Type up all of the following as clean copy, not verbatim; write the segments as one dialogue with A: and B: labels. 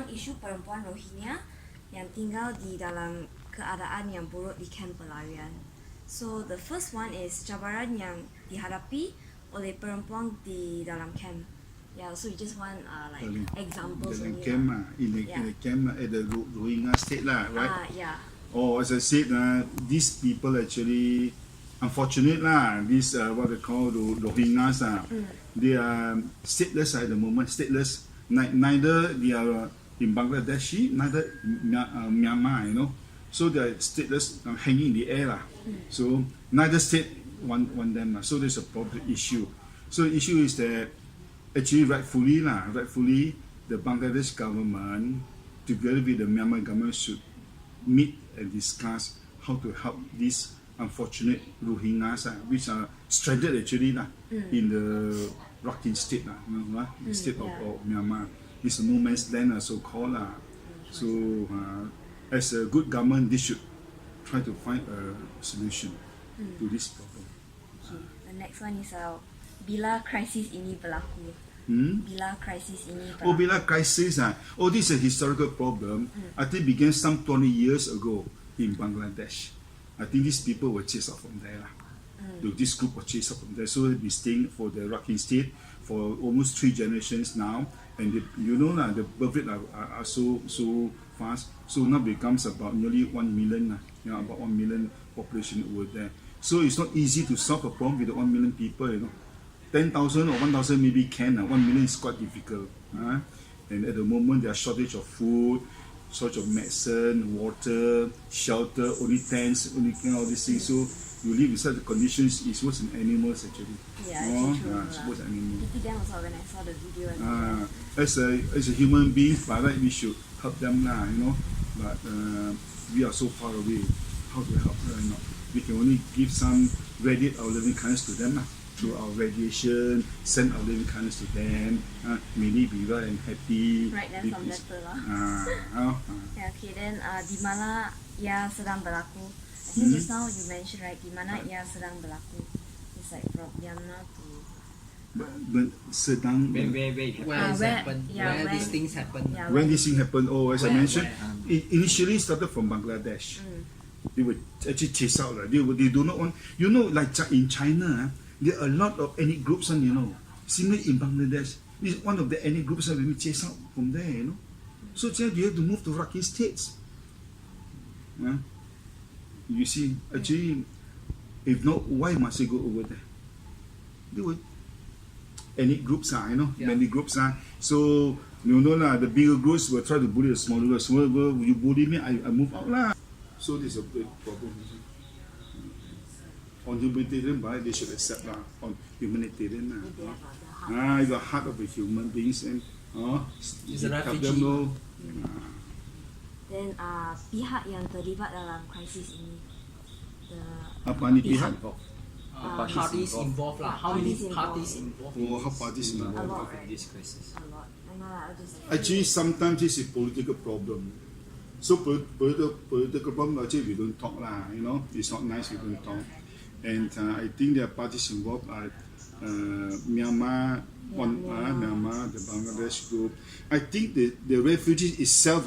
A: tentang isu perempuan Rohingya yang tinggal di dalam keadaan yang buruk di kamp pelarian. So the first one is cabaran yang dihadapi oleh perempuan di dalam kamp. Yeah, so you just want like examples
B: dalam
A: only
B: camp
A: lah.
B: in the camp at the Rohingya state lah, right?
A: Yeah.
B: Oh, as I said, these people actually unfortunate lah. These what they call Rohingyas they are stateless at the moment. Stateless. Neither they are in Bangladesh, neither Myanmar. So they are stateless, hanging in the air lah. So neither state want them lah. So there's a problem issue. So the issue is that actually rightfully the Bangladesh government together with the Myanmar government should meet and discuss how to help these unfortunate Rohingyas which are stranded actually in the Rakhine state the state of Myanmar. It's a no man's land so called So as a good government, they should try to find a solution to this problem.
A: Okay. The next one is bila krisis ini berlaku. Bila krisis ini berlaku.
B: Bila crisis this is a historical problem. I think began some 20 years ago in Bangladesh. I think these people were chased out from there. This group was chased out from there. So they've been staying for the Rakhine state for almost 3 generations now. And the birth rate are so fast. So now becomes about nearly 1 million. About 1 million population over there. So it's not easy to solve a problem with the 1 million people. 10,000 or 1,000 maybe can. 1 million is quite difficult. And at the moment there are shortage of food, shortage of medicine, water, shelter, only tents, only all these things. So you live in such conditions is worse than animals actually.
A: Yeah, true.
B: It's worse than animals.
A: Pity them also when I saw the video.
B: As a human being, by right we should help them But we are so far away. How to help them? We can only give some radiate our loving kindness to them through our radiation, send our loving kindness to them. Maybe be well and happy.
A: Write them some letter lah. Yeah, okay. Then di mana ia sedang berlaku? I think just now you mentioned di mana ia sedang berlaku. It's like from Myanmar to.
B: Sedang.
C: Where these things happen.
A: Yeah,
B: when these things happen, as I mentioned, it initially started from Bangladesh. They were actually chased out. They do not want. Like in China, there are a lot of ethnic groups, similarly in Bangladesh, it's one of the ethnic groups that we chased out from there, So you have to move to Rakhine states. You see, actually, if not, why must they go over there? They would. Ethnic groups many groups So the bigger groups will try to bully the smaller groups. Smaller group, you bully me, I move out lah. So this is a big problem. On humanitarian, they should accept on humanitarian the heart of the human beings and
C: it's a
B: help
C: refugee.
B: them know.
A: Then pihak yang terlibat dalam krisis ini.
B: Apa ni pihak?
C: Parties involved lah. How many parties involved?
B: How parties
A: A
B: involved?
A: lot,
C: In this crisis.
A: A lot.
B: Actually, sometimes this is a political problem. So political problem actually we don't talk lah. It's not nice we don't talk. And I think there are parties involved like Myanmar, Myanmar, the Bangladesh group. I think the refugees itself,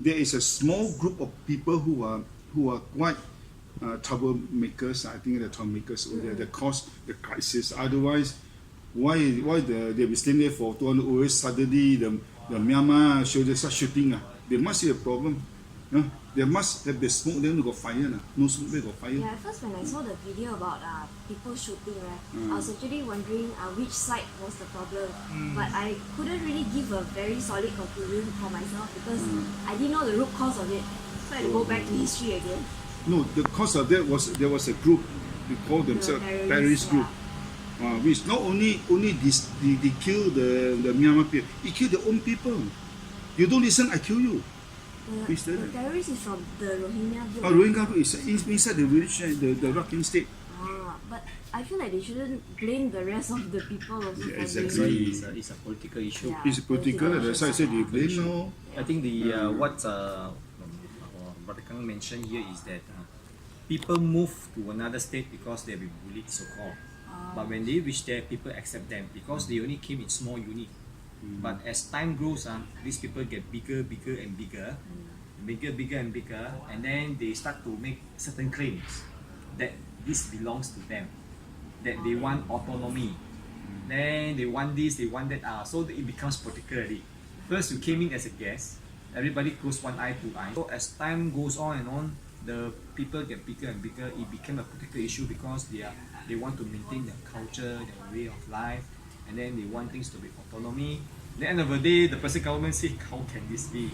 B: there is a small group of people who are quite troublemakers. I think they're troublemakers over there that cause the crisis. Otherwise, why they be staying there for 200 years? Suddenly the Myanmar soldiers start shooting. There must be a problem. There must have the smoke. Then got fire. No smoke, they got fire.
A: Yeah, at first when I saw the video about people shooting, I was actually wondering which side was the problem. But I couldn't really give a very solid conclusion for myself because I didn't know the root cause of it. So I had to go back to history again.
B: No, the cause of that was there was a group. They called themselves terrorist group. Which not only they kill the Myanmar people, they kill their own people. You don't listen, I kill you.
A: The terrorist is from the Rohingya group.
B: Rohingya group is inside the village, the Rakhine state.
A: But I feel like they shouldn't blame the rest of the people also for
B: exactly.
C: It's a political issue.
A: Yeah.
B: It's political. That's why I said they blame. No.
C: I think what Brother Kang mentioned here is that people move to another state because they've been bullied, so-called. But when they reach there, people accept them because they only came in small unit. But as time grows, these people get bigger and bigger, and then they start to make certain claims that this belongs to them, that they want autonomy, then they want this, they want that. So it becomes political already. First, you came in as a guest, everybody close one eye, two eyes. So as time goes on and on, the people get bigger and bigger. It became a political issue because they want to maintain their culture, their way of life, and then they want things to be autonomy. At the end of the day, the Persian government say, how can this be?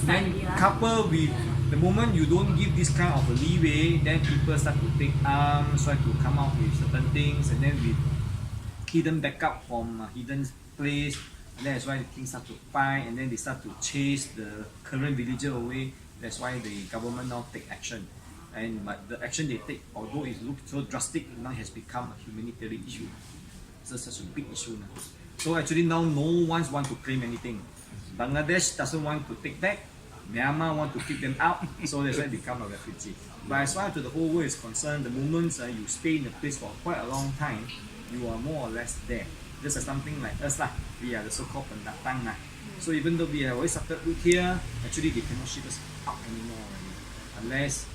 C: Then coupled with the moment you don't give this kind of a leeway, then people start to take arms, try to come up with certain things, and then with hidden backup from a hidden place, and that's why the king start to fight, and then they start to chase the current villager away. That's why the government now take action. But the action they take, although it looks so drastic, now has become a humanitarian issue. It's such a big issue now. So actually now no one wants to claim anything. Bangladesh doesn't want to take back. Myanmar want to kick them out. So that's why they become a refugee. But as far as the whole world is concerned, the moment you stay in a place for quite a long time, you are more or less there. Just as something like us lah. We are the so-called pendatang lah. So even though we have always started root here, actually they cannot ship us out anymore already. Unless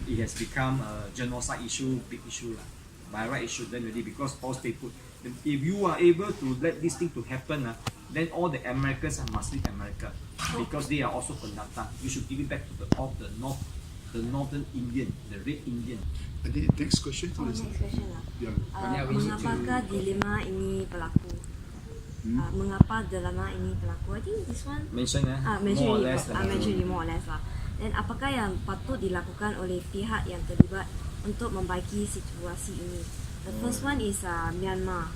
C: it has become a genocide issue, big issue lah. By right it should then already, because all stay put. If you are able to let this thing to happen, then all the Americans must leave America, because they are also pendatang. You should give it back to the northern Indian, the red Indian.
B: I think next question.
A: Next question lah.
B: Yeah.
A: Mengapakah dilema ini berlaku? Mengapa dilema ini berlaku? I think this one
C: Mention
A: mention
C: more or
A: ini,
C: less.
A: mention ini more or less lah. Dan apakah yang patut dilakukan oleh pihak yang terlibat untuk membaiki situasi ini? The first one is Myanmar.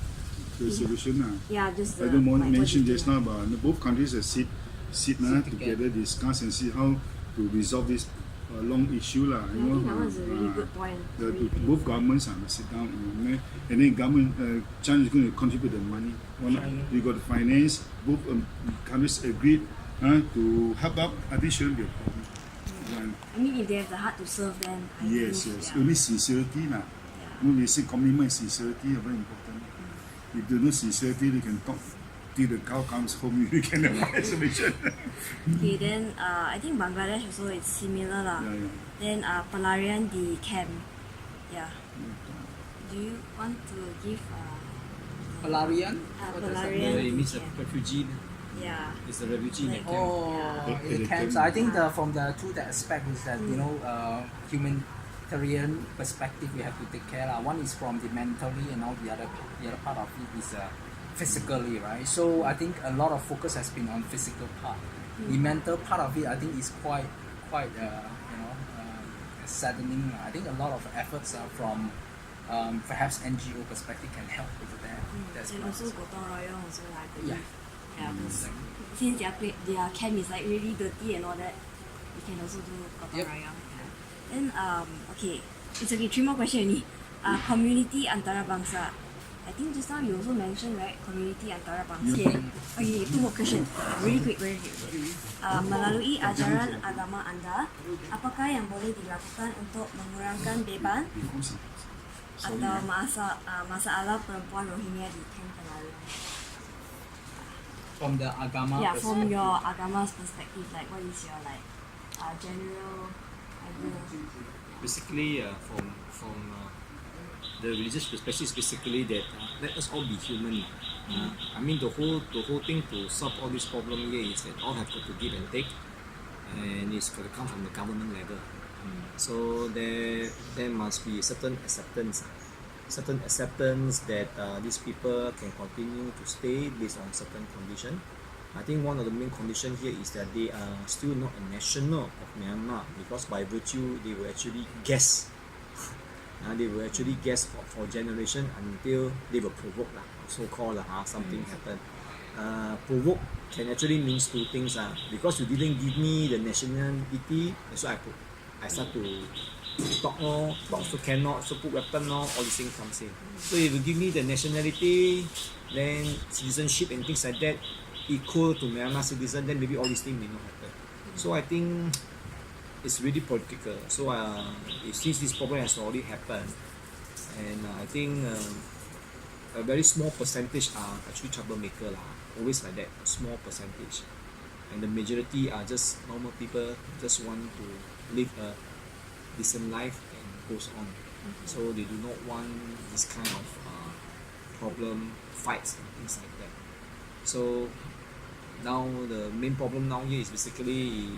B: The solution
A: Yeah, just
B: I don't want to mention
A: positive.
B: just now, but both countries have sit together, discuss and see how to resolve this long issue lah.
A: I think that was a really good point.
B: Both governments must sit down and then government China is going to contribute the money. We got the finance. Both countries agreed to help out. I think shouldn't be a problem.
A: I mean, if they have the heart to serve, then I
B: Yes,
A: think,
B: yes.
A: yeah.
B: Only sincerity lah. We say commitment and sincerity are very important. If there's no sincerity, they can talk till the cow comes home. You can have a solution.
A: Okay, then I think Bangladesh also is similar lah.
B: Yeah.
A: Then pelarian di camp. Yeah. Do you want to give
D: Pelarian? What does that
A: pelarian
C: It
A: di
C: means a
A: camp?
C: refugee.
A: Yeah.
C: It's a refugee in the
A: Like-
C: camp.
D: Oh,
B: Yeah.
D: in the camps. I think from the two that aspect is that humanitarian perspective we have to take care. One is from the mentally, and now the other part of it is physically, right? So I think a lot of focus has been on physical part. The mental part of it, I think, is quite saddening. I think a lot of efforts from perhaps NGO perspective can help with that. That's
A: And
D: one.
A: also gotong royong also lah, I believe.
D: Yeah.
A: Yeah, because since their camp is like really dirty and all that, we can also do gotong
D: Yep.
A: royong. Yeah. Then okay, it's okay. 3 more questions ni. Community antarabangsa. I think just now you also mentioned, right? Community antarabangsa. Okay, 2 more questions. Really quick, very quick. Melalui ajaran agama anda, apakah yang boleh dilakukan untuk mengurangkan beban atau masalah perempuan Rohingya di kamp pelarian?
D: From the agama
A: Yeah, from
D: perspective.
A: your agama's perspective, like what is your general idea?
C: Basically, from the religious perspective, is basically that let us all be human. I mean, the whole thing to solve all this problem here is that all have got to give and take, and it's got to come from the government level. So there must be certain acceptance that these people can continue to stay based on certain condition. I think one of the main condition here is that they are still not a national of Myanmar, because by virtue they will actually guess. They will actually guess for generation until they will provoke so-called something happen. Provoke can actually means 2 things. Because you didn't give me the nationality, that's why I start to talk so cannot, so put weapon all these things comes in. So if you give me the nationality, then citizenship and things like that equal to Myanmar citizen, then maybe all these things may not happen. So I think it's really political. So since this problem has already happened, and I think a very small percentage are actually troublemaker lah. Always like that, a small percentage. And the majority are just normal people, just want to live a decent life and goes on. So they do not want this kind of problem, fights and things like that. So now the main problem now here is basically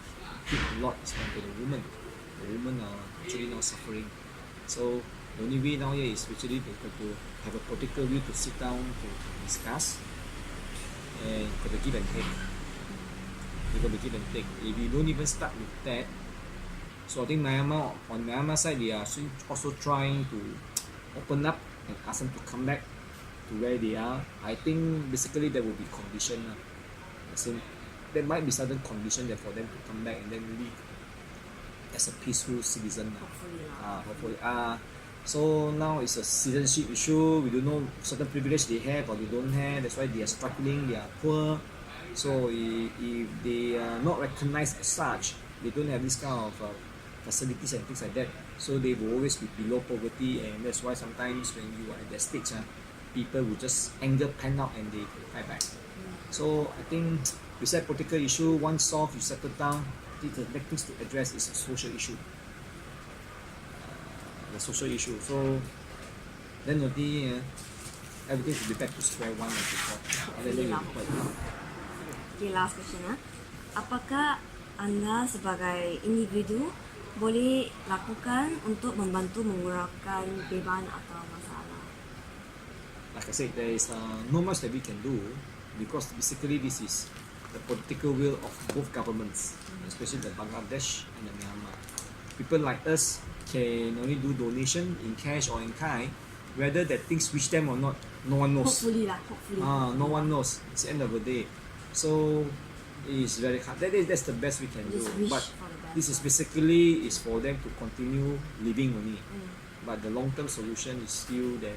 C: hit a lot is onto the women. The women are actually now suffering. So the only way now here is actually to have a political view to sit down to discuss and got to give and take. You got to give and take. If you don't even start with that, so I think Myanmar, on Myanmar side, they are also trying to open up and ask them to come back to where they are. I think basically there will be condition. There might be certain condition there for them to come back and then live as a peaceful citizen. Hopefully. So now it's a citizenship issue. We don't know certain privilege they have or they don't have. That's why they are struggling. They are poor. So if they are not recognized as such, they don't have this kind of facilities and things like that. So they will always be below poverty, and that's why sometimes when you are at that stage, people will just anger pan out and they fight back. So I think besides political issue, once solved, you settle down. The next things to address is a social issue. The social issue. So then only everything will be back to square one as before. And then you will be quite.
A: Okay, last question. Apakah anda sebagai individu boleh lakukan untuk membantu mengurangkan beban atau masalah?
C: Like I said, there is not much that we can do because basically this is the political will of both governments, especially the Bangladesh and the Myanmar. People like us can only do donation in cash or in kind. Whether that things reach them or not, no one knows.
A: Hopefully.
C: No one knows. It's the end of the day. So it's very hard. That's the best we can do.
A: Just wish
C: But
A: for the best.
C: this is basically is for them to continue living only. But the long-term solution is still that.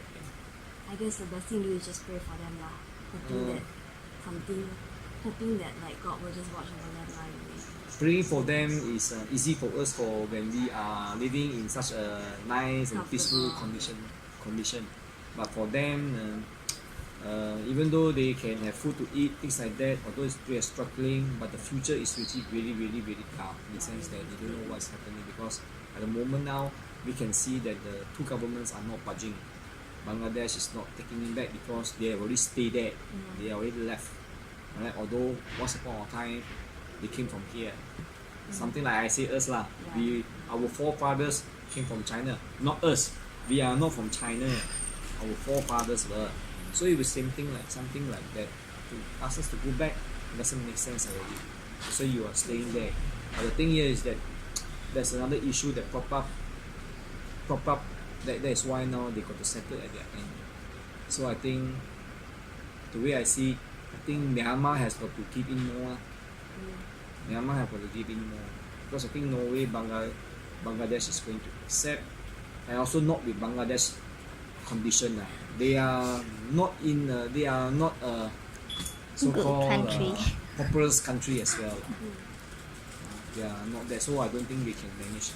A: I guess the best thing to do is just pray for them lah. Hoping that like God will just watch over them lah.
C: Praying for them is easy for us for when we are living in such a nice and peaceful condition. But for them, even though they can have food to eat, things like that, although they are struggling, but the future is really, really, really dark in the sense that they don't know what's happening because at the moment now, we can see that the two governments are not budging. Bangladesh is not taking it back because they have already stayed there. They already left. Right? Although once upon a time, they came from here. Something like I say us lah. Our forefathers came from China. Not us. We are not from China. Our forefathers were. So it was something like that. To ask us to go back, it doesn't make sense already. So you are staying there. But the thing here is that there's another issue that pop up. That is why now they got to settle at their end. So I think the way I see, I think Myanmar has got to give in more. Myanmar have got to give in more because I think Norway, Bangladesh is going to accept, and also not with Bangladesh condition. They are not a so-called populous country as well. They are not that, so I don't think they can manage.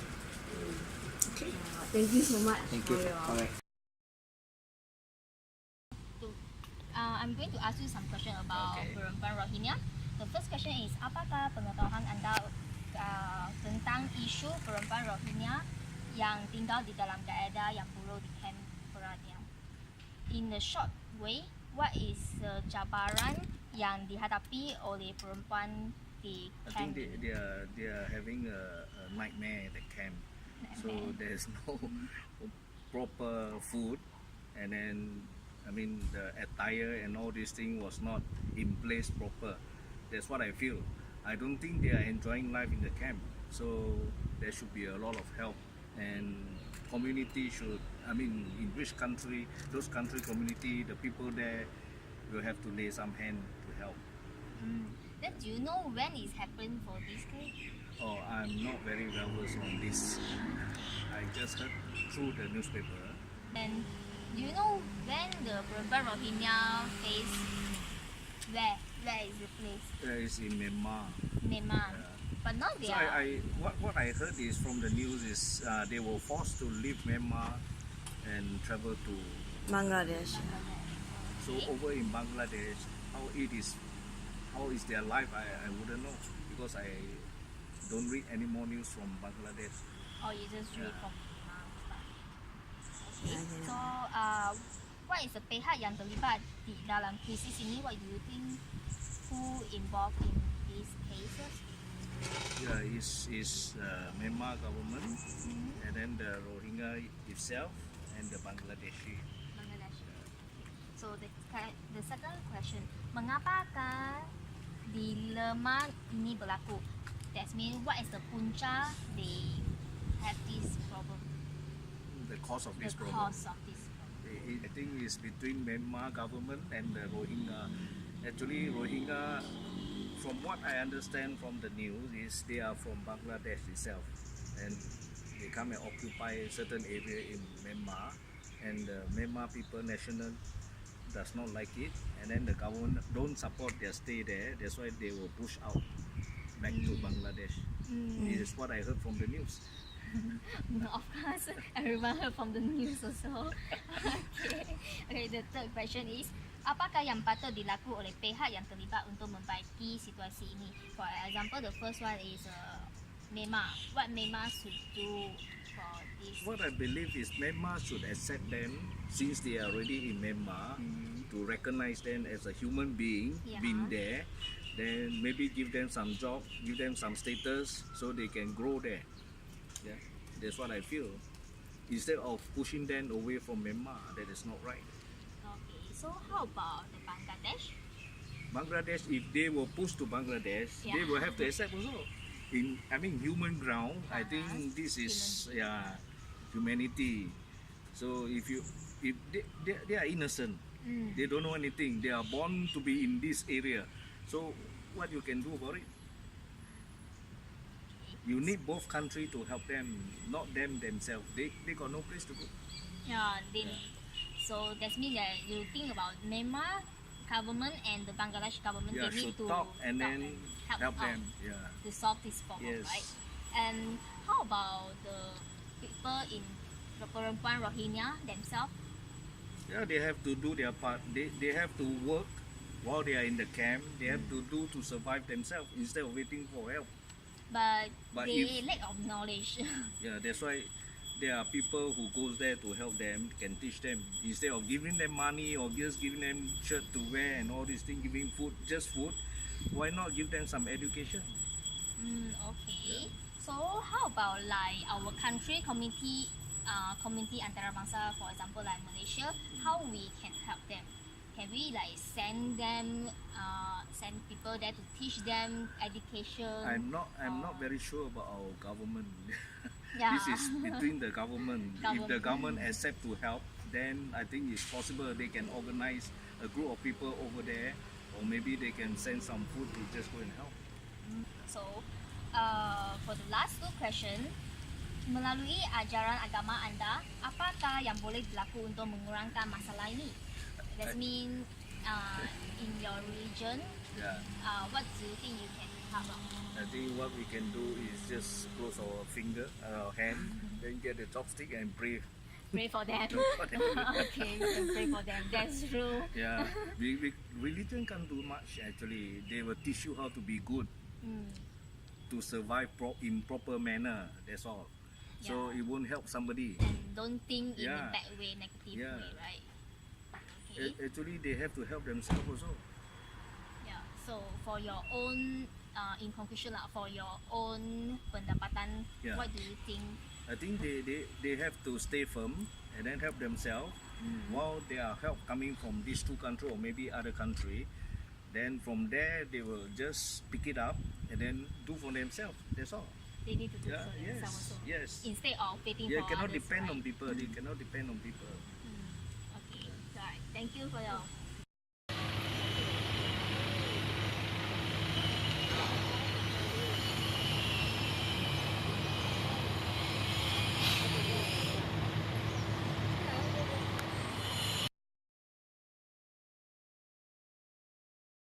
C: Okay.
A: Thank you so much.
C: Thank you.
A: For your
C: Alright.
E: I'm going to ask you some question about perempuan Rohingya. The first question is, apakah pengetahuan anda tentang isu perempuan Rohingya yang tinggal di dalam daerah yang buruk di kamp Peranian? In the short way, what is cabaran yang dihadapi oleh perempuan di
F: I
E: kamp?
F: think they are having a nightmare at the camp. So there's no proper food, and then I mean the attire and all these things was not in place proper. That's what I feel. I don't think they are enjoying life in the camp. So there should be a lot of help, and community should, I mean, in which country, those country community, the people there will have to lay some hand to help.
E: Then do you know when it happened for this case?
F: Oh, I'm not very well versed on this. I just heard through the newspaper.
E: And do you know when the perempuan Rohingya face where is the place?
F: There is in Myanmar.
E: Myanmar. But now they
F: So
E: are
F: what I heard is from the news is they were forced to leave Myanmar and travel to
A: Bangladesh.
F: So over in Bangladesh, how is their life? I wouldn't know because I don't read any more news from Bangladesh.
E: Or you just read
F: Yeah.
E: from stuff. Okay.
A: Yeah.
E: So what is the pihak yang terlibat di dalam krisis ini? What do you think? Who involved in these cases?
F: Yeah, is Myanmar government, and then the Rohingya itself, and the Bangladeshi.
E: Bangladesh. So the second question, mengapakah di Lemah ini berlaku? That means what is the punca they have this problem?
F: The cause of this
E: The
F: problem.
E: cause of this problem.
F: I think it's between Myanmar government and the Rohingya. Actually, Rohingya, from what I understand from the news, is they are from Bangladesh itself, and they come and occupy a certain area in Myanmar, and the Myanmar people national does not like it, and then the government don't support their stay there. That's why they will push out back to Bangladesh. This is what I heard from the news.
E: Of course, everyone heard from the news also. Okay, the third question is, apakah yang patut dilaku oleh pihak yang terlibat untuk membaiki situasi ini? For example, the first one is Myanmar. What Myanmar should do for this?
F: What I believe is Myanmar should accept them since they are already in Myanmar, to recognize them as a human being,
E: Yeah.
F: been there, then maybe give them some job, give them some status so they can grow there. Yeah, that's what I feel. Instead of pushing them away from Myanmar, that is not right.
E: Okay, so how about the Bangladesh?
F: Bangladesh, if they were pushed to Bangladesh, they
E: Yeah.
F: will have to accept also. Human ground, I think this is humanity. So if they are innocent, they don't know anything. They are born to be in this area. So what you can do about it? You need both countries to help them, not them themselves. They got no place to go.
E: Yeah, so that means that you think about Myanmar government and the Bangladesh government,
F: Yeah,
E: they need
F: should
E: to
F: talk and then help
E: out
F: them. Yeah.
E: to solve this problem,
F: Yes.
E: right? And how about the people in the perempuan Rohingya themselves?
F: Yeah, they have to do their part. They have to work while they are in the camp. They have to do to survive themselves instead of waiting for help.
E: But they
F: if-
E: lack of knowledge.
F: Yeah, that's why there are people who goes there to help them, can teach them instead of giving them money or just giving them shirt to wear and all these things, giving food, just food. Why not give them some education?
E: Okay. So how about like our country community antarabangsa, for example like Malaysia, how we can help them? Can we like send people there to teach them education?
F: I'm not very sure about our government.
E: Yeah.
F: This is between the government. If the
E: Government.
F: government accept to help, then I think it's possible they can organize a group of people over there, or maybe they can send some food to just go and help.
E: So, for the last two question, melalui ajaran agama anda, apakah yang boleh dilaku untuk mengurangkan masalah ini? That means in your religion,
F: Yeah.
E: what do you think you can help out?
F: I think what we can do is just close our hand, then get the chopstick and pray.
E: Pray for them.
F: For them.
E: Okay, you can pray for them. That's true.
F: Yeah, religion can't do much actually. They will teach you how to be good, to survive in proper manner. That's all. So
E: Yeah.
F: it won't help somebody.
E: And don't think in a
F: Yeah.
E: bad way, negative
F: Yeah.
E: way, right? Okay.
F: Actually, they have to help themselves also.
E: Yeah. So for your own, in conclusion lah, for your own pendapatan,
F: Yeah.
E: what do you think?
F: I think they have to stay firm and then help themselves. While there are help coming from these two countries or maybe other country, then from there they will just pick it up and then do for themselves. That's all.
E: They need to do
F: Yeah,
E: for
F: yes,
E: themselves also.
F: yes.
E: Instead of waiting
F: They
E: for
F: cannot
E: others,
F: depend
E: right?
F: on people. They cannot depend on people.
E: Okay. Alright. Thank you for your.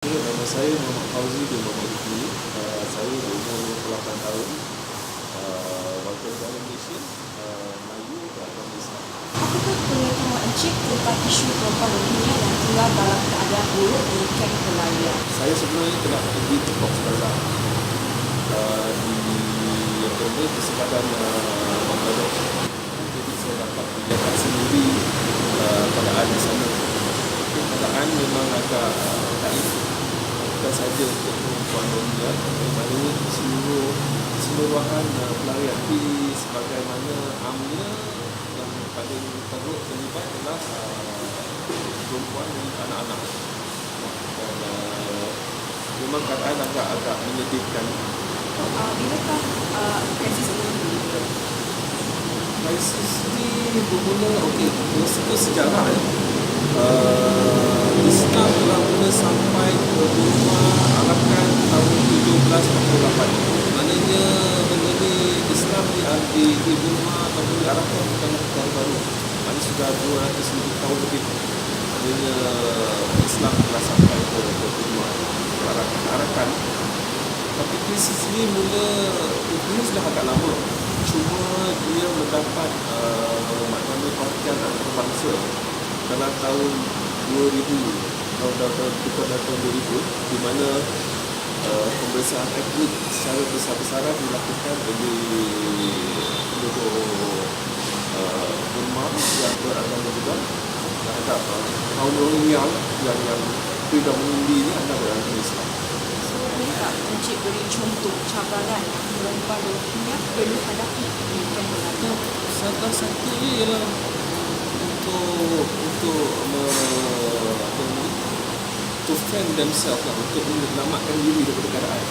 G: Nama saya Muhammad Fauzi bin Muhammad Ibni. Saya berumur 28 tahun. Warga negara Malaysia, Melayu dan agama Islam.
A: Apakah pengetahuan Encik tentang isu perempuan Rohingya yang
H: tinggal dalam keadaan buruk di kamp pelarian?
G: Saya sebenarnya telah pergi ke Cox's Bazar di sepadan Bangladesh. Jadi saya dapat melihat sendiri keadaan di sana. Keadaan memang agak taif, bukan saja untuk perempuan Rohingya, maknanya seluruhan pelarian di sebagaimana amnya yang paling teruk terlibat adalah perempuan dan anak-anak. Dan memang keadaan agak menyedihkan.
H: Bilakah krisis ini bermula?
G: Krisis ni bermula, okey, itu sejarah ya. Islam telah mula sampai ke Burma Arakan tahun 1748. Maknanya benda ni Islam di Burma ataupun di Arakan bukan perkara baru. Maknanya sudah 200 tahun lebih. Maknanya Islam telah sampai ke Burma Arakan. Tapi krisis ini mula sudah agak lama. Cuma dia mendapat maknanya perhatian antarabangsa dalam tahun 2000, tahun 2000, di mana pemeriksaan etnik secara besar-besaran dilakukan oleh penduduk Burma yang beragama juga terhadap kaum Rohingya yang predominantly ini adalah beragama Islam.
H: Bolehkah Encik beri contoh cabaran yang perempuan Rohingya perlu hadapi di kamp pelarian?
G: Salah satunya ialah untuk to defend themselves lah, untuk menyelamatkan diri daripada keadaan.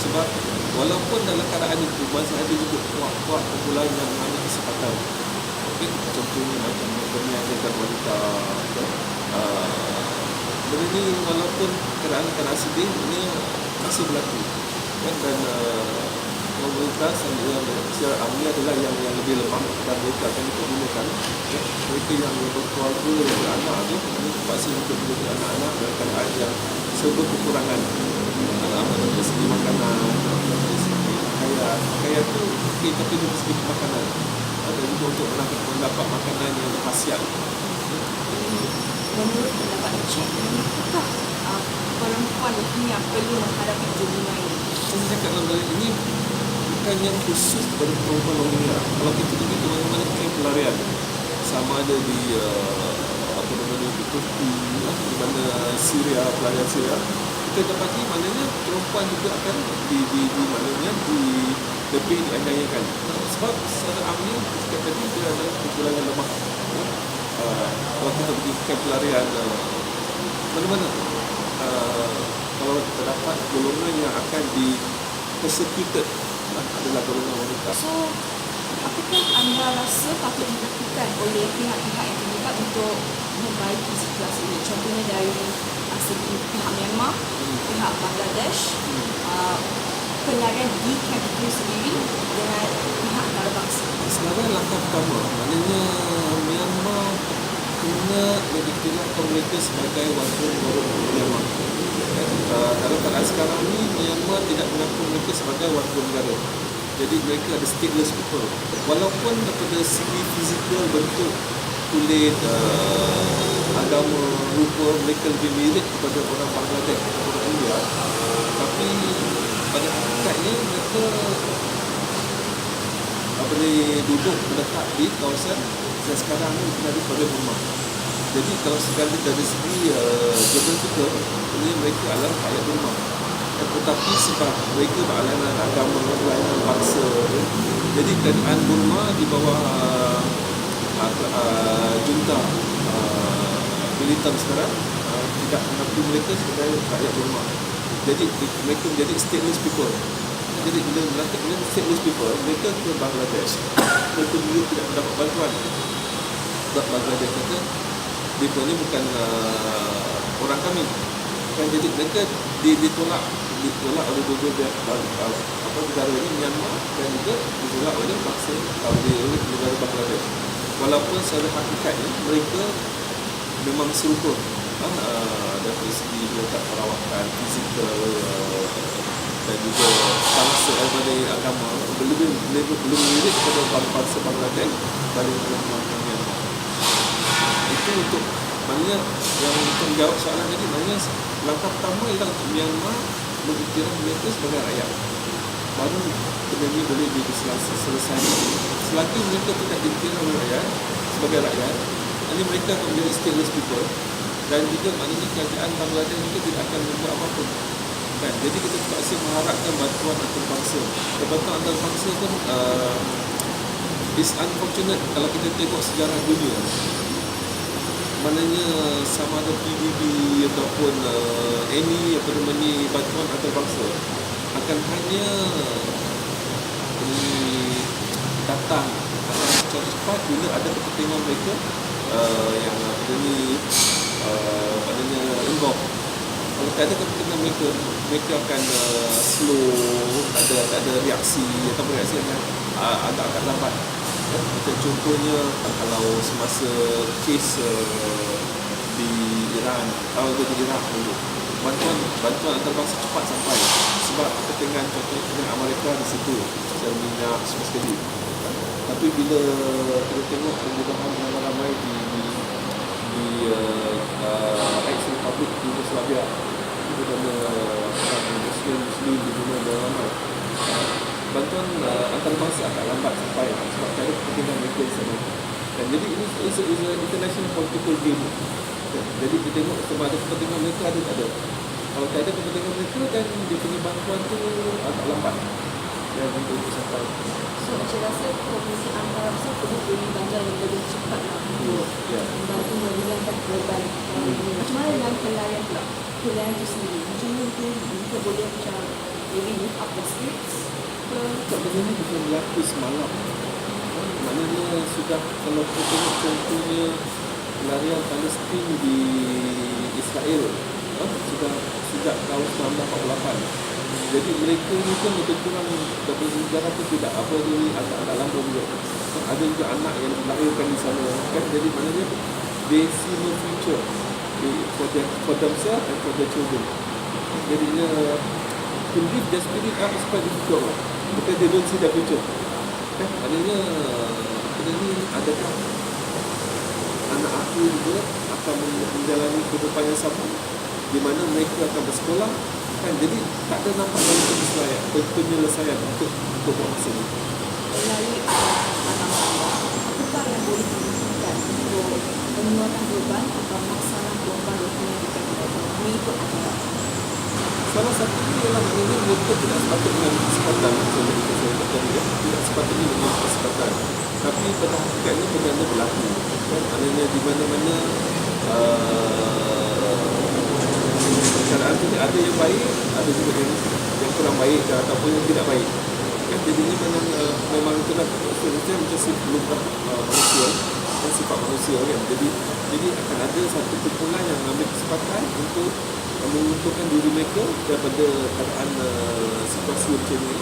G: Sebab walaupun dalam keadaan itu masih ada juga kuat-kuat kumpulan yang mengambil kesempatan. Okay? Contohnya macam perniagakan wanita. Benda ni walaupun keadaan sedih, ini masih berlaku. Dan komunitas secara amnya adalah yang lebih lemah dan mereka akan dipergunakan. Mereka yang berkeluarga dan beranak ni terpaksa untuk menjaga anak-anak dalam keadaan yang serba kekurangan. Anak-anak dari segi makanan, dari segi pakaian tu okey, tapi dari segi makanan dan juga untuk mendapat makanan yang berkhasiat.
H: Menurut pendapat Encik, apakah perempuan Rohingya perlu menghadapi dunia ini?
G: Saya cakap dalam ini bukan yang khusus kepada perempuan Rohingya. Kalau kita pergi ke mana-mana kamp pelarian, sama ada di di Turki, di mana Syria, pelarian Syria, kita dapati maknanya perempuan juga akan lebih dianiayakan. Sebab secara amnya kita tadi dia adalah kumpulan yang lemah. Kalau kita pergi kamp pelarian mana-mana, kalau kita dapat golongan yang akan di persecuted adalah golongan wanita.
H: So, apakah anda rasa patut dilakukan oleh pihak-pihak yang terlibat untuk membaiki situasi ini? Contohnya dari segi pihak Myanmar, pihak Bangladesh, pelarian di kamp itu sendiri dengan pihak antarabangsa.
G: Sebenarnya langkah pertama, maknanya Myanmar kena mendeklarasikan mereka sebagai warga negara Myanmar. Dalam keadaan sekarang ni, Myanmar tidak mengaku mereka sebagai warga negara. Jadi mereka ada stateless people. Walaupun daripada segi fizikal, bentuk, kulit, agama, rupa, mereka lebih mirip kepada orang Bangladesh atau orang India, tapi pada hakikatnya mereka duduk menetap di kawasan yang sekarang ni berada pada Burma. Jadi kalau sekali dari segi geographical, ini mereka adalah rakyat Burma. Tetapi sebab mereka berlainan agama, berlainan bangsa, jadi keadaan Burma di bawah junta militer sekarang tidak mengakui mereka sebagai rakyat Burma. Jadi mereka menjadi stateless people. Jadi bila berlaku dengan stateless people, mereka ke Bangladesh, mereka juga tidak mendapat bantuan. Sebab Bangladesh kata mereka ni bukan orang kami. Jadi mereka ditolak oleh dua-dua negara ini, Myanmar, dan juga ditolak oleh bangsa oleh negara Bangladesh. Walaupun secara hakikatnya mereka memang serupa dari segi letak perawatan, fizikal dan juga bangsa daripada agama belum mirip kepada bangsa Bangladesh daripada Myanmar. Itu untuk maknanya yang untuk menjawab soalan tadi, maknanya langkah pertama ialah untuk Myanmar mengiktiraf mereka sebagai rakyat, baru benda ni boleh diselesaikan. Selagi mereka tidak diiktiraf oleh rakyat sebagai rakyat, ini mereka akan menjadi stateless people, dan juga maknanya kerajaan Bangladesh juga tidak akan membuat apa-apa kan. Jadi kita terpaksa mengharapkan bantuan antarabangsa. Bantuan antarabangsa pun is unfortunate kalau kita tengok sejarah dunia, maknanya sama ada PBB ataupun any bantuan antarabangsa akan hanya datang secara cepat bila ada kepentingan mereka yang maknanya involved. Kalau tak ada kepentingan mereka akan slow, tak ada reaksi atau reaksi akan agak lambat. Macam contohnya kalau semasa kes di Iran atau di Iraq dulu, bantuan antarabangsa cepat sampai sebab kepentingan contohnya Amerika di situ secara minyak semua sekali. Tapi bila kita tengok pembunuhan ramai-ramai di ex-Republik Yugoslavia, di mana Muslim dibunuh ramai, bantuan antarabangsa agak lambat sampai sebab tak ada kepentingan mereka di sana. Dan jadi ini is a international political game. Jadi kita tengok sama ada kepentingan mereka ada tak ada. Kalau tak ada kepentingan mereka, dan dia punya bantuan tu agak lambat dan untuk sampai.
H: So saya rasa komuniti antarabangsa perlu beri bantuan yang lebih cepat untuk membantu meringankan beban. Macam mana dengan pelarian pula? Pelarian itu sendiri, macam mana itu mereka boleh macam maybe lift up the spirits?
G: Tak bagaimana bukan berlaku semalam. Maknanya sudah, kalau kita tengok contohnya pelarian Palestin di Israel, sudah sejak tahun 1948. Jadi mereka ni pun lebih kurang dari sejarah tu tidak apa ni, agak lama juga. Ada juga anak yang dilahirkan di sana kan. Jadi maknanya they see no future for themselves and for their children. Jadinya to live their spirit up is quite difficult because they don't see their future kan. Maknanya benda ni, adakah anak aku juga akan menjalani kehidupan yang sama di mana mereka akan bersekolah kan. Jadi tak ada nampak dalam penyelesaian untuk buat masa ni.
H: Melalui apakah yang boleh dilakukan untuk menyuarakan beban atau masalah korban Rohingya di Bangladesh mengikut aturan?
G: Salah satunya ialah maknanya mereka tidak sepatutnya memiliki kesempatan, tidak sepatutnya memiliki kesempatan. Tapi pada hakikatnya benda berlaku kan. Maknanya di mana-mana keadaan tu ada yang baik, ada juga yang kurang baik ataupun yang tidak baik kan. Jadinya memang itulah macam lumrah manusia dan sifat manusia kan. Jadi akan ada satu kumpulan yang ambil kesempatan untuk menguntungkan diri mereka daripada keadaan situasi macam ni,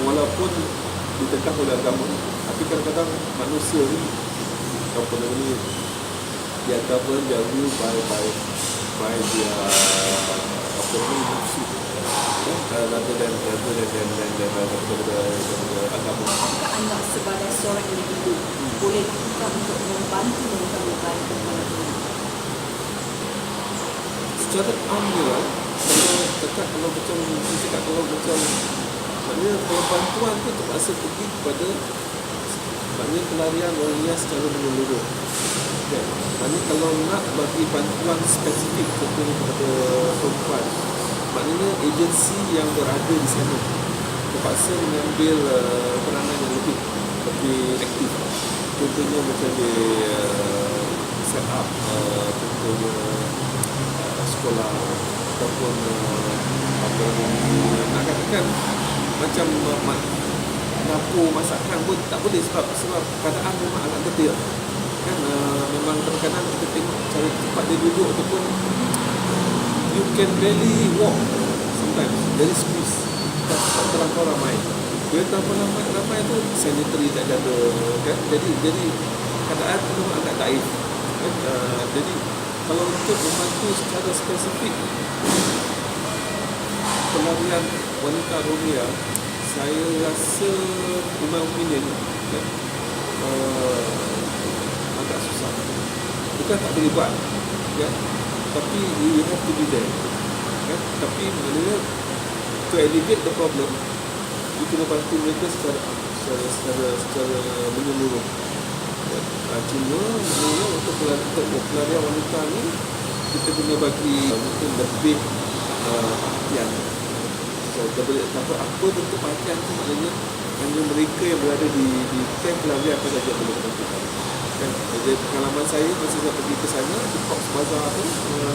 G: walaupun ditekan oleh agama. Tapi kadang-kadang manusia ni apa ni, dia govern, dia rule by dia apa ni, nafsu rather than agama.
H: Apakah anda sebagai seorang individu boleh lakukan untuk membantu mereka beban kepada ini?
G: Secara amnya, kalau macam maknanya bantuan tu terpaksa pergi kepada maknanya pelarian Rohingya secara menyeluruh. Okay. Maknanya kalau nak bagi bantuan spesifik contohnya kepada perempuan, maknanya agensi yang berada di sana terpaksa mengambil peranan yang lebih aktif. Contohnya macam dia set up contohnya sekolah ataupun apa nak katakan macam dapur masakan pun tak boleh sebab keadaan memang agak getir kan. Memang kadang-kadang kita tengok cara cepat dia duduk ataupun you can barely walk sometimes, very squeeze tak terlampau ramai. Bila terlampau ramai tu sanitary tak jaga kan. Jadi keadaan tu memang agak daif kan. Jadi kalau untuk membantu secara spesifik pelarian wanita Rohingya, saya rasa opinion agak susah. Bukan tak boleh buat, kan, tapi you have to be there kan. Tapi maknanya to alleviate the problem, you kena bantu mereka secara menyeluruh kan. Cuma maknanya untuk pelarian wanita ni kita kena bagi mungkin lebih perhatian. So, apa bentuk perhatian tu maknanya hanya mereka yang berada di camp pelarian apa saja boleh bantukan kan. Jadi pengalaman saya masa saya pergi ke sana di Cox Bazar tu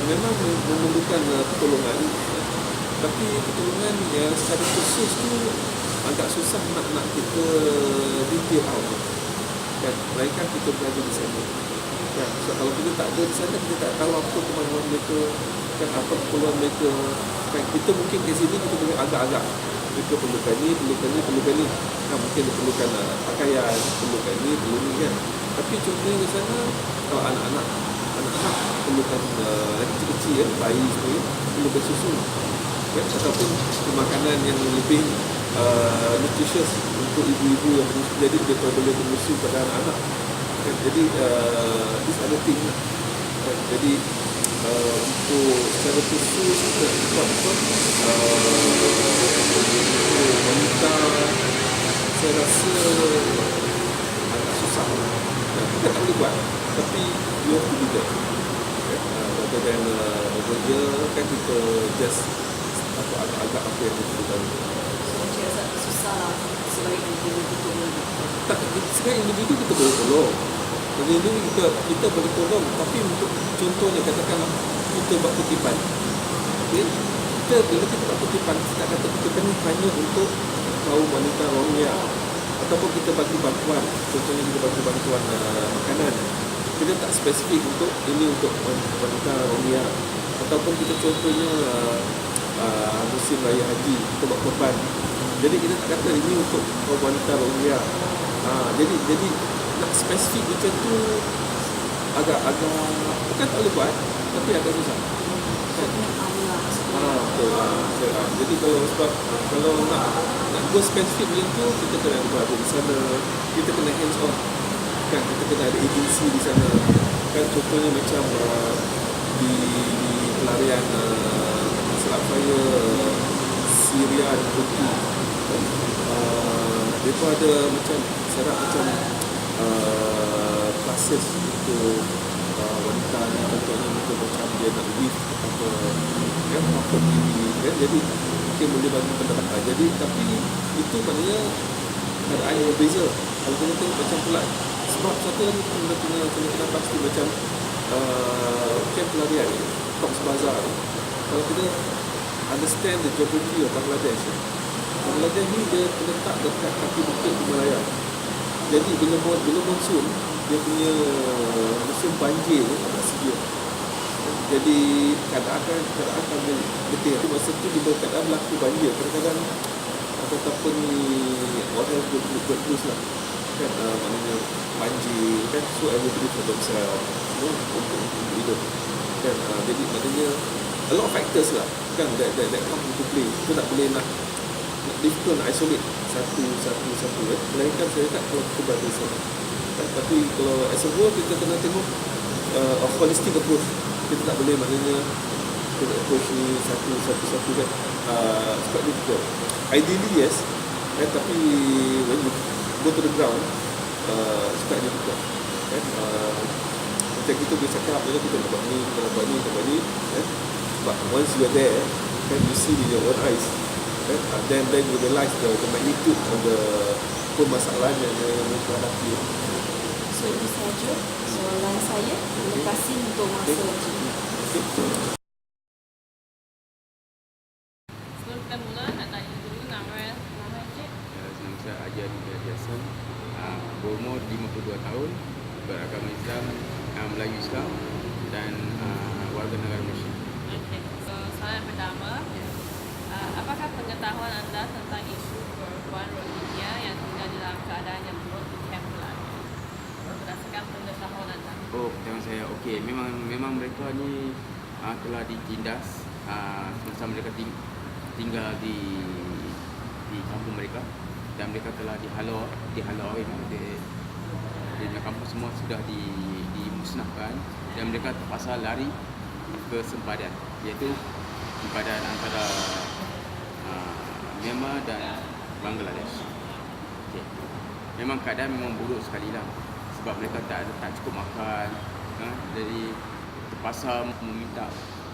G: memang memerlukan pertolongan, tapi pertolongan yang secara khusus tu agak susah nak kita detail out kan. Melainkan kita berada di sana kan. So, kalau kita tak ada di sana, kita tak tahu apa kemampuan mereka kan, apa keperluan mereka kan. Kita mungkin di sini kita boleh agak-agak mereka perlukan ni kan, mungkin dia perlukan pakaian, perlukan ni kan. Tapi contohnya di sana kalau anak-anak perlukan kecil-kecil bayi sebenarnya perlukan susu kan, ataupun makanan yang lebih nutritious untuk ibu-ibu yang menyusui, jadi dia boleh menyusui pada anak-anak kan. Jadi this other thing kan. Jadi untuk secara khusus kita buat wanita, saya rasa agak susah. Kita tak boleh buat, tapi you have to do that rather than over here kan, kita just agak-agak apa yang kita tahu.
H: Saya rasa susah lah sebagai individu
G: Tak, sebagai individu kita boleh tolong. Jadi kita boleh tolong, tapi untuk contohnya katakanlah kita buat kutipan. Okay? Bila kita buat kutipan, kita kata kutipan ni hanya untuk kaum wanita Rohingya, ataupun kita bagi bantuan, contohnya kita bagi bantuan makanan. Kita tak spesifik untuk ini untuk wanita Rohingya, ataupun kita contohnya musim raya haji, kita buat korban. Jadi kita tak kata ini untuk wanita Rohingya. Jadi nak spesifik macam tu agak-agak bukan tak boleh buat, tapi agak susah. Betul. Jadi kalau nak go spesifik macam tu, kita kena berada di sana, kita kena hands on kan, kita kena ada agensi di sana kan. Contohnya macam di pelarian Selat Fire Syria dan Turki, mereka ada macam syarat macam classes untuk wanita ni, contohnya mungkin macam dia nak lift apa kan, apa ini kan, jadi mungkin boleh bagi pendapatan. Jadi tapi itu maknanya keadaan yang berbeza kalau kita tengok macam pula. Sebab satu lagi kena pasti macam camp pelarian ni, Cox Bazar ni, kalau kita understand the geography of Bangladesh ni dia terletak dekat kaki bukit Himalaya. Jadi bila monsun, dia punya musim banjir ni agak severe. Jadi keadaan akan betul. Masa tu bila keadaan berlaku banjir, kadang-kadang apa ni orang buat terus lah kan, maknanya banjir kan, so everybody for themselves untuk hidup kan. Jadi maknanya a lot of factors lah kan that come into play. Kita tak boleh nak difficult nak isolate satu kan. Melainkan saya tak kalau kita berada sana kan. Tapi kalau as a whole kita kena tengok a holistic approach. Kita tak boleh maknanya kita approach ni satu kan. Quite difficult. Ideally yes kan, tapi when you go to the ground it's quite difficult kan. Macam kita boleh cakap kita nak buat ni kan. But once you are there kan, you see with your own eyes kan, then you realize the magnitude of the permasalahan yang mereka hadapi.
H: So itu sahaja soalan saya. Terima kasih untuk masa
G: Okay.
I: Sebelum kita mula, nak tanya dulu nama cik.
J: Nama saya Jazlyn, berumur 52 tahun, beragama Islam, Melayu Islam dan warga negara Malaysia.
I: Okay. So, soalan pertama, apakah pengetahuan anda tentang isu perempuan Rohingya yang tinggal dalam keadaan yang buruk di kamp pelarian? Berdasarkan pengetahuan anda.
J: Oh, pengetahuan saya, okey. Memang mereka ni telah ditindas semasa mereka tinggal di kampung mereka, dan mereka telah dihalau di kampung semua sudah dimusnahkan, dan mereka terpaksa lari kesempadan, iaitu sempadan antara Myanmar dan Bangladesh. Okay. Memang keadaan memang buruk sekali lah, sebab mereka tak cukup makan, jadi terpaksa meminta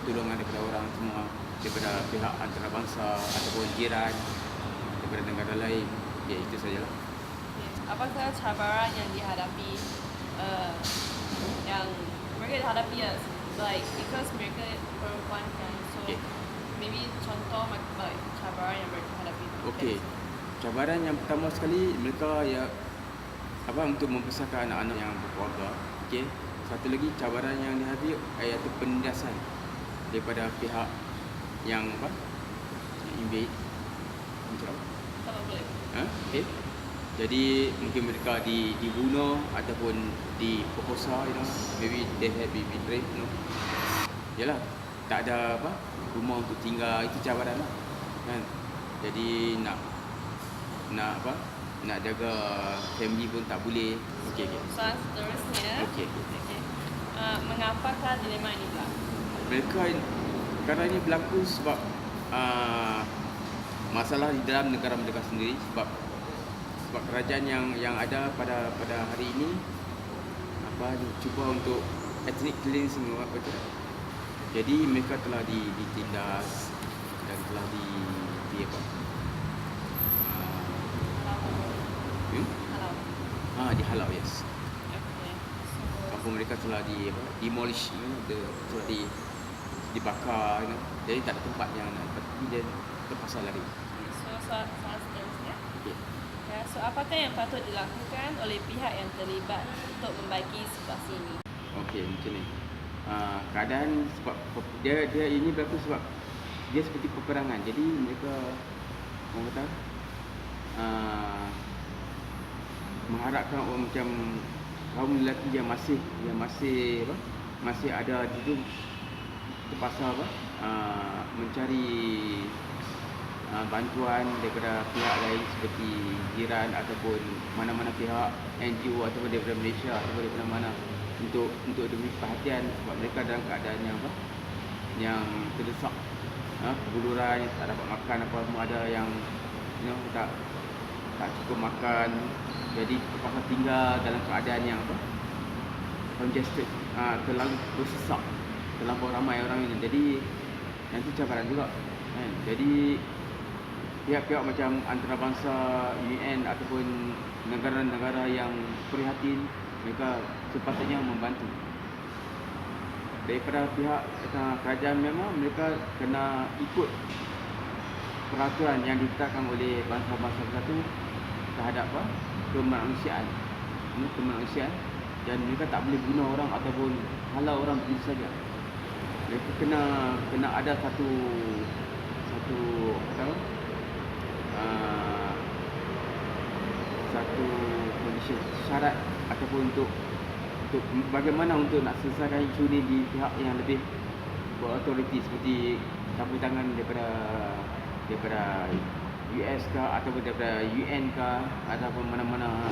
J: tolongan daripada orang semua, daripada pihak antarabangsa ataupun jiran, daripada negara lain. Ya, itu sajalah.
I: Apakah cabaran yang dihadapi yang mereka hadapi like because mereka perempuan kan, so maybe contoh like cabaran yang mereka hadapi.
J: Okey. Cabaran yang pertama sekali, mereka untuk membesarkan anak-anak yang berkeluarga. Okey. Satu lagi cabaran yang dihadapi iaitu penindasan daripada pihak yang invade. Macam apa?
I: Tak boleh.
J: Okey. Jadi mungkin mereka dibunuh ataupun diperkosa, maybe they have been raped, Yalah, tak ada rumah untuk tinggal, itu cabaran lah, kan. Jadi nak jaga family pun tak boleh. Okey.
I: Soalan seterusnya.
J: Okey.
I: Mengapakah dilema ini berlaku?
J: Perkara ini berlaku sebab masalah di dalam negara mereka sendiri, sebab kerajaan yang ada pada hari ini cuba untuk ethnic cleansing, jadi mereka telah ditindas dan telah dihalau, yes.
I: Okay.
J: Kampung mereka telah demolish, telah dibakar, jadi tak ada tempat yang nak pergi dan terpaksa lari.
I: So soalan seterusnya.
J: Okay.
I: Ya, so apakah yang patut dilakukan oleh pihak yang terlibat untuk membaiki situasi ini?
J: Okey, macam ni. Keadaan sebab dia ini berlaku sebab dia seperti peperangan. Jadi mereka mengharapkan orang macam kaum lelaki yang masih ada di situ, terpaksa mencari bantuan daripada pihak lain seperti jiran ataupun mana-mana pihak NGO ataupun daripada Malaysia ataupun daripada mana untuk diberi perhatian, sebab mereka dalam keadaan yang terdesak, kebuluran, tak dapat makan apa semua, ada yang tak cukup makan, jadi terpaksa tinggal dalam keadaan yang congested, terlalu bersesak, terlampau ramai orang ini, jadi yang itu cabaran juga, kan? Jadi pihak-pihak macam antarabangsa, UN ataupun negara-negara yang prihatin, mereka sepatutnya membantu. Daripada pihak kerajaan memang mereka kena ikut peraturan yang ditetapkan oleh bangsa-bangsa bersatu terhadap kemanusiaan, dan mereka tak boleh bunuh orang ataupun halau orang begitu saja. Mereka kena ada satu condition, syarat ataupun untuk bagaimana untuk nak selesaikan isu ni di pihak yang lebih berautoriti, seperti campur tangan daripada US kah ataupun daripada UN kah ataupun mana-mana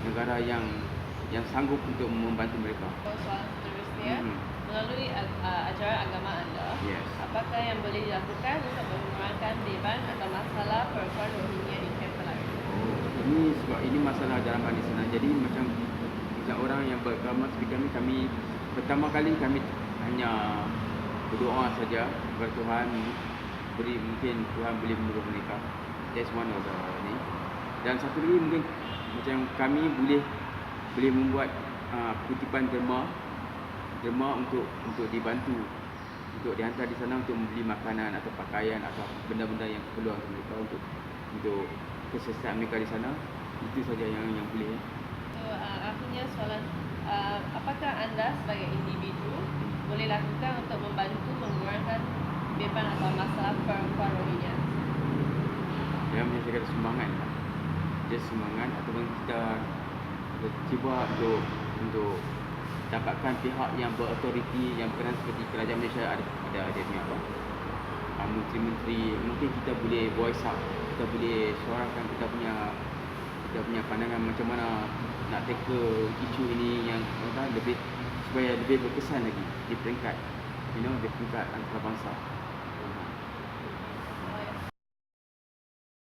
J: negara yang sanggup untuk membantu mereka.
I: Soalan seterusnya, melalui ajaran agama anda,
J: Yes.
I: apakah yang boleh dilakukan untuk mengurangkan beban atau masalah perempuan Rohingya di kamp pelarian?
J: Ini sebab ini masalah agama di sana. Jadi macam orang yang beragama seperti kami pertama kali kami hanya berdoa saja kepada Tuhan, mungkin Tuhan boleh menolong mereka. That's one of the ni. Dan satu lagi mungkin macam kami boleh membuat kutipan derma untuk dibantu, untuk dihantar di sana untuk membeli makanan atau pakaian atau benda-benda yang perlu untuk mereka untuk kesihatan mereka di sana. Itu saja yang boleh.
I: So, akhirnya soalan, apakah anda sebagai individu boleh lakukan untuk membantu mengurangkan beban atau masalah perempuan Rohingya?
J: Yang macam saya kata sumbangan lah. Just sumbangan ataupun kita cuba untuk dapatkan pihak yang berautoriti yang berkenan, seperti kerajaan Malaysia ada dia punya menteri-menteri, mungkin kita boleh voice out, kita boleh suarakan kita punya pandangan macam mana nak tackle isu ini yang supaya lebih berkesan lagi di peringkat di peringkat antarabangsa.